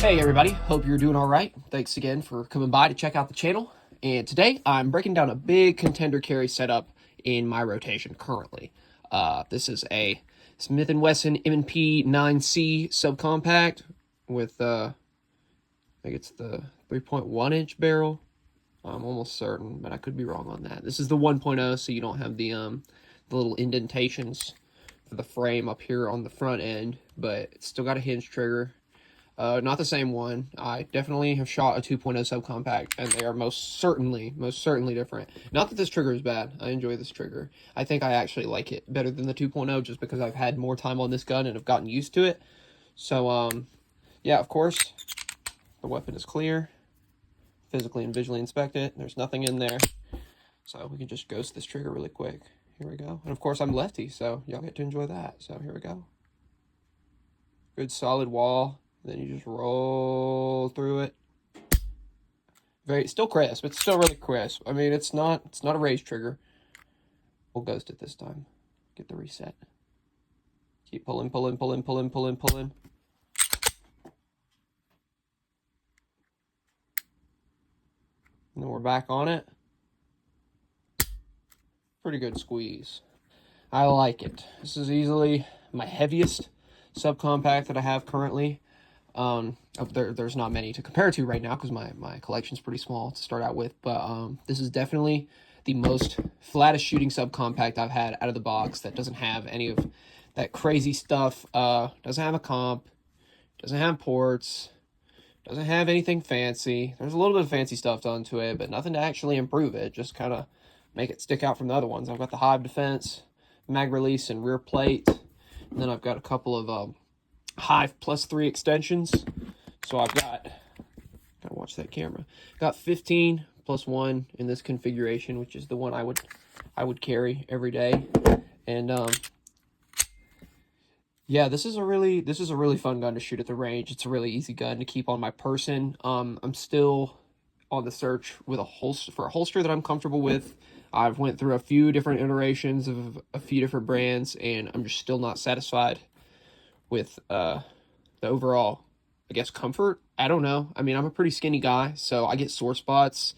Hey everybody, hope you're doing all right. Thanks again for coming by to check out the channel. And today I'm breaking down a big contender carry setup in my rotation currently. This is a Smith & Wesson M&P9C subcompact with I think it's the 3.1 inch barrel. I'm almost certain, but I could be wrong on that. This is the 1.0, so you don't have the little indentations for the frame up here on the front end, but it's still got a hinge trigger. Not the same one. I definitely have shot a 2.0 subcompact, and they are most certainly different. Not that this trigger is bad. I enjoy this trigger. I think I actually like it better than the 2.0 just because I've had more time on this gun and have gotten used to it. So, yeah, of course, the weapon is clear. Physically and visually inspect it. There's nothing in there. So we can just ghost this trigger really quick. Here we go. And of course, I'm lefty, so y'all get to enjoy that. So here we go. Good solid wall. Then you just roll through it. Still crisp. It's still really crisp. I mean, it's not a raised trigger. We'll ghost it this time. Get the reset. Keep pulling. And then we're back on it. Pretty good squeeze. I like it. This is easily my heaviest subcompact that I have currently. There's not many to compare to right now because my collection's pretty small to start out with, but this is definitely the most flattest shooting subcompact I've had out of the box that doesn't have any of that crazy stuff. Doesn't have a comp, doesn't have ports, doesn't have anything fancy. There's a little bit of fancy stuff done to it, but nothing to actually improve it, just kind of make it stick out from the other ones. I've got the hive defense, mag release, and rear plate, and then I've got a couple of hive +3 extensions. So I've gotta watch that camera. Got 15 +1 in this configuration, which is the one I would carry every day. And yeah, this is a really fun gun to shoot at the range. It's a really easy gun to keep on my person. I'm still on the search with a holster that I'm comfortable with. I've went through a few different iterations of a few different brands, and I'm just still not satisfied with the overall, I guess, comfort. I don't know. I mean, I'm a pretty skinny guy, so I get sore spots.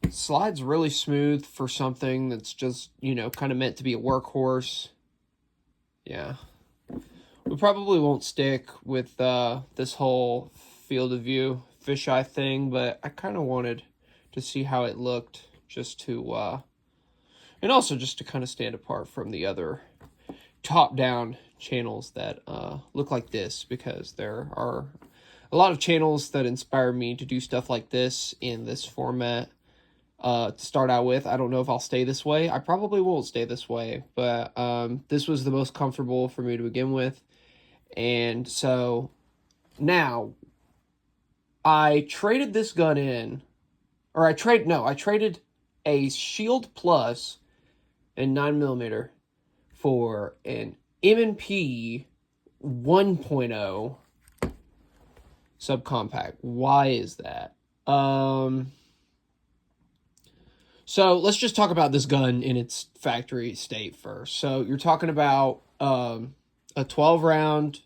Slides really smooth for something that's just, kind of meant to be a workhorse. Yeah. We probably won't stick with this whole field of view fisheye thing, but I kind of wanted to see how it looked just to, and also just to kind of stand apart from the other top-down channels that look like this, because there are a lot of channels that inspire me to do stuff like this in this format to start out with. I don't know if I'll stay this way. I probably won't stay this way, but this was the most comfortable for me to begin with. And so now I traded this gun in, or I traded a Shield Plus and 9mm for an M&P 1.0 subcompact. Why is that? So let's just talk about this gun in its factory state first. So you're talking about a 12-round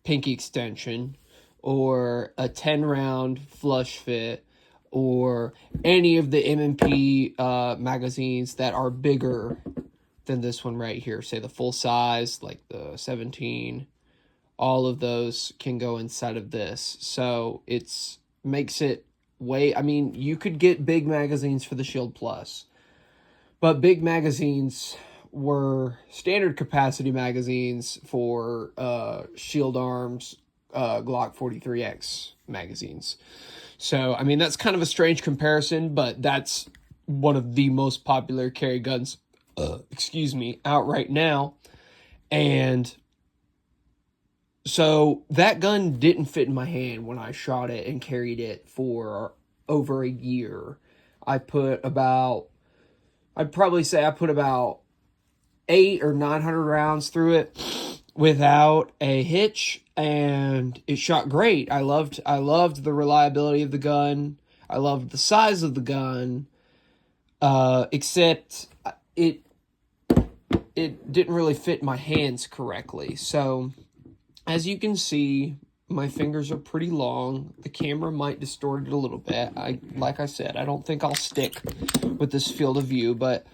pinky extension, or a 10-round flush fit, or any of the M&P magazines that are bigger than this one right here. Say the full size, like the 17. All of those can go inside of this. So it's makes it I mean, you could get big magazines for the Shield Plus, but big magazines were standard capacity magazines for Shield Arms Glock 43X magazines. So, I mean, that's kind of a strange comparison, but that's one of the most popular carry guns, out right now. And so that gun didn't fit in my hand when I shot it and carried it for over a year. I'd probably say I put about 800 or 900 rounds through it without a hitch, and it shot great. I loved the reliability of the gun. I loved the size of the gun, except it didn't really fit my hands correctly. So as you can see, my fingers are pretty long. The camera might distort it a little bit. Like I said, I don't think I'll stick with this field of view, but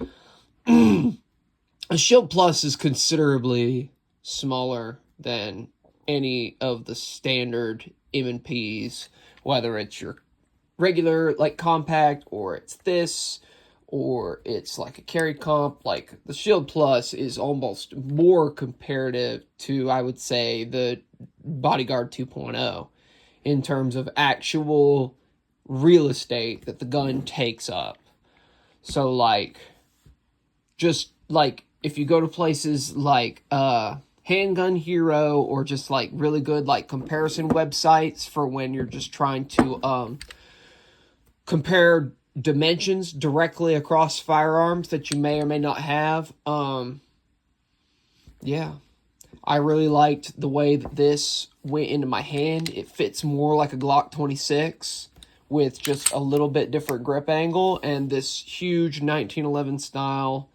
a Shield Plus is considerably smaller than any of the standard M&Ps, whether it's your regular, like, compact, or it's this, or it's like a carry comp. Like, the Shield Plus is almost more comparative to, I would say, the Bodyguard 2.0 in terms of actual real estate that the gun takes up. So, like, just, like, if you go to places like Handgun Hero, or just, like, really good, like, comparison websites for when you're just trying to compare dimensions directly across firearms that you may or may not have, yeah, I really liked the way that this went into my hand. It fits more like a Glock 26 with just a little bit different grip angle, and this huge 1911 style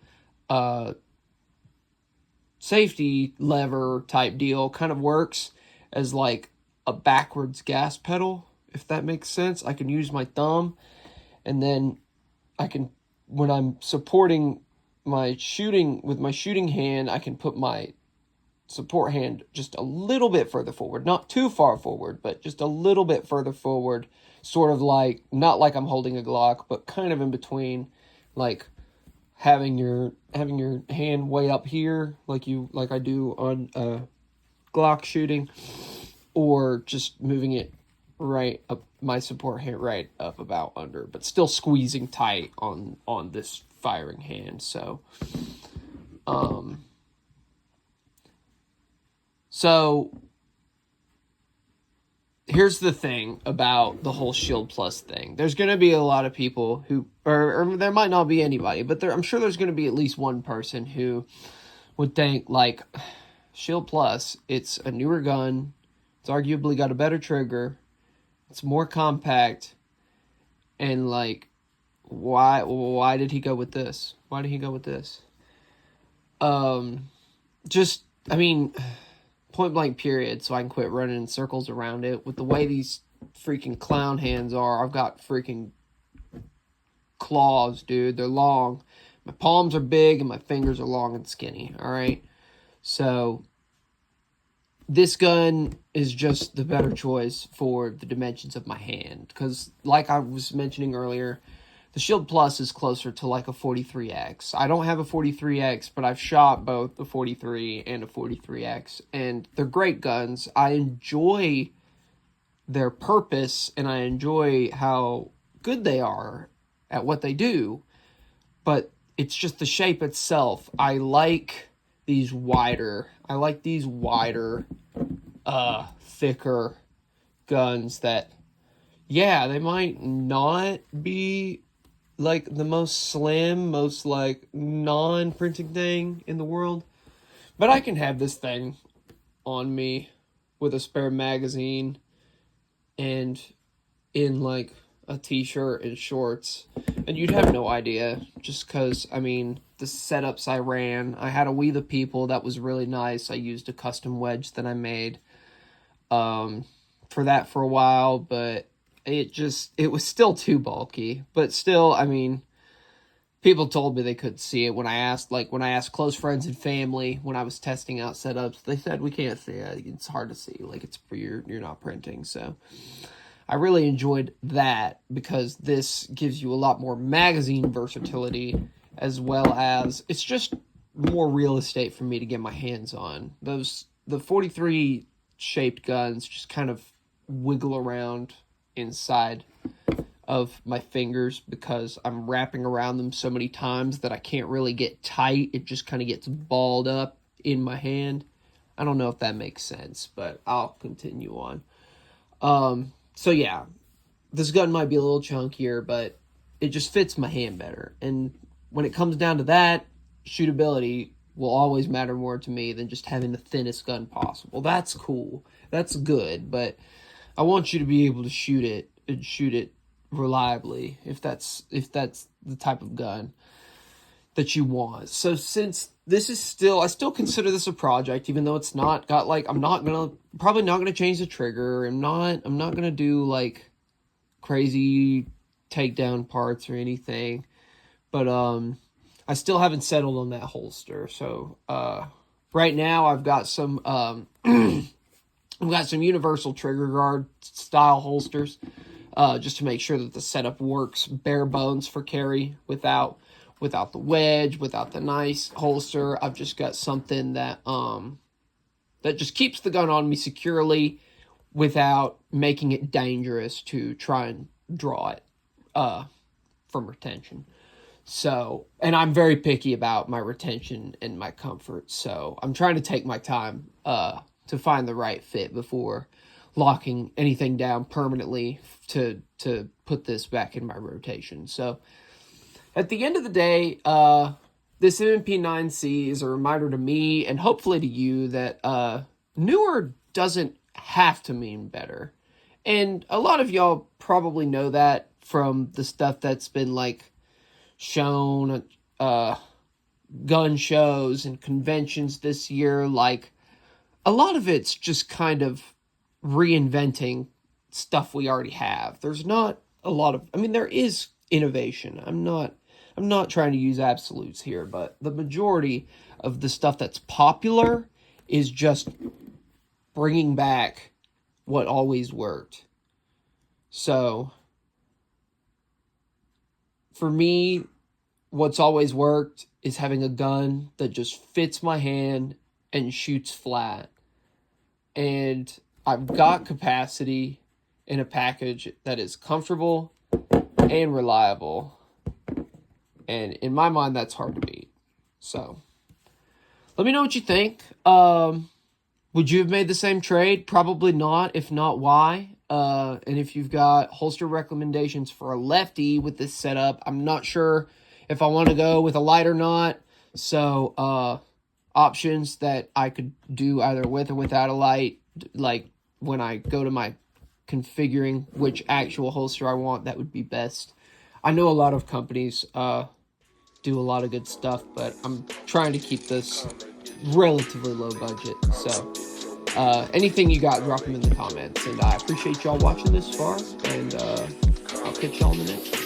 safety lever type deal kind of works as like a backwards gas pedal, if that makes sense. I can use my thumb, and then I can, when I'm supporting my shooting with my shooting hand, I can put my support hand just a little bit further forward, not too far forward, but just a little bit further forward, sort of like, not like I'm holding a Glock, but kind of in between, like having your hand way up here, like I do on Glock shooting, or just moving it right up, my support hand right up about under, but still squeezing tight on this firing hand. So here's the thing about the whole Shield Plus thing. There's going to be a lot of people who, or there might not be anybody, but I'm sure there's going to be at least one person who would think, like, Shield Plus, it's a newer gun, it's arguably got a better trigger, it's more compact, and, like, why did he go with this? Why did he go with this? Just, I mean, point blank period, so I can quit running in circles around it. With the way these freaking clown hands are, I've got freaking claws, dude. They're long. My palms are big, and my fingers are long and skinny, alright? So this gun is just the better choice for the dimensions of my hand, because like I was mentioning earlier, the Shield Plus is closer to like a 43X. I don't have a 43X, but I've shot both the 43 and a 43X, and they're great guns. I enjoy their purpose, and I enjoy how good they are at what they do, but it's just the shape itself. I like these wider, thicker guns that, yeah, they might not be like the most slim, most like non-printing thing in the world, but I can have this thing on me with a spare magazine and in like a t-shirt and shorts, and you'd have no idea, just because, I mean, the setups I ran, I had a We the People that was really nice. I used a custom wedge that I made for that for a while, but it was still too bulky. But still, I mean, people told me they couldn't see it when I asked close friends and family when I was testing out setups. They said, we can't see it. It's hard to see. Like, it's you're not printing. So I really enjoyed that, because this gives you a lot more magazine versatility, as well as it's just more real estate for me to get my hands on. The 43 shaped guns just kind of wiggle around inside of my fingers, because I'm wrapping around them so many times that I can't really get tight. It just kind of gets balled up in my hand. I don't know if that makes sense, but I'll continue on. So yeah, this gun might be a little chunkier, but it just fits my hand better. And when it comes down to that, shootability will always matter more to me than just having the thinnest gun possible. That's cool. That's good, but I want you to be able to shoot it, and shoot it reliably, if that's the type of gun that you want. So since this is still, I still consider this a project, even though it's not got like, probably not gonna change the trigger. I'm not gonna do like crazy takedown parts or anything. But I still haven't settled on that holster. So right now I've got some I've got some universal trigger guard style holsters, just to make sure that the setup works bare bones for carry without the wedge, without the nice holster. I've just got something that that just keeps the gun on me securely without making it dangerous to try and draw it from retention. So, and I'm very picky about my retention and my comfort. So I'm trying to take my time to find the right fit before locking anything down permanently to put this back in my rotation. So at the end of the day, this M&P9C is a reminder to me and hopefully to you that newer doesn't have to mean better. And a lot of y'all probably know that from the stuff that's been like shown gun shows and conventions this year. Like, a lot of it's just kind of reinventing stuff we already have. There's not a lot of, I mean, there is innovation. I'm not trying to use absolutes here, but the majority of the stuff that's popular is just bringing back what always worked. So for me, what's always worked is having a gun that just fits my hand and shoots flat. And I've got capacity in a package that is comfortable and reliable. And in my mind, that's hard to beat. So let me know what you think. Would you have made the same trade? Probably not. If not, why? And if you've got holster recommendations for a lefty with this setup, I'm not sure if I want to go with a light or not. So options that I could do either with or without a light, like when I go to my configuring which actual holster I want, that would be best. I know a lot of companies do a lot of good stuff, but I'm trying to keep this relatively low budget. So anything you got, drop them in the comments. And I appreciate y'all watching this far, and I'll catch y'all in the next one.